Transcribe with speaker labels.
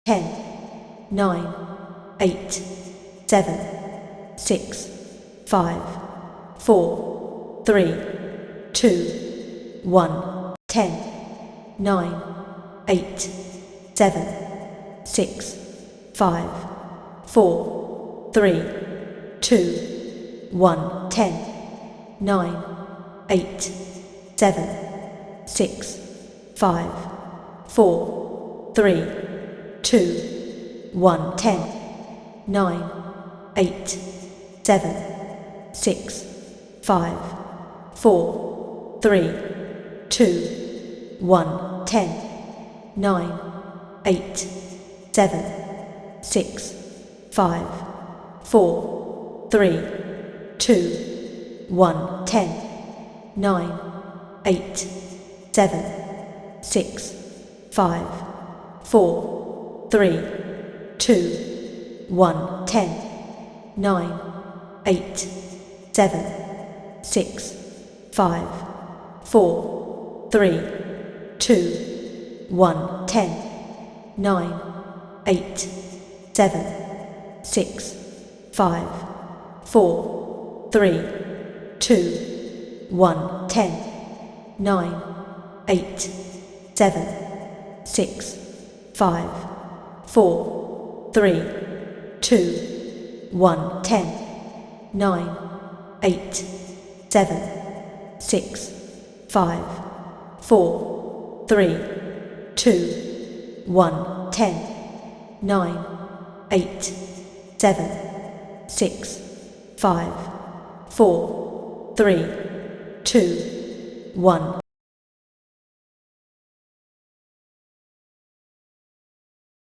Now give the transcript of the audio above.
Speaker 1: 10, 9, 8, 7, 6, 5, 4, 3, 2, 1. 10, 9, 8, 7, 6, 5, 4, 3, 2, 1. 10, 9, 8, 7, 6, 5, 4, 3, 2, 1. 10, 9, 8, 7, 6, 5, 4, 3, 2, 1. 10, 9, 8, 7, 6, 5, 4, 3, 2, 1. 10, 9, 8, 7, 6, 5, 4, 3, 2, 1. 10, 9, 8, 7, 6, 5, 4, 3, 2, 1. 10, 9, 8, 7, 6, 5, 4, 3, 2, 1. 10, 9, 8, 7, 6, 5, 4, 3, 2, 1. 10, 9, 8, 7, 6, 5, 4, 3, 2, 1. 10, 9, 8, 7, 6, 5, 4, 3, 2, 1.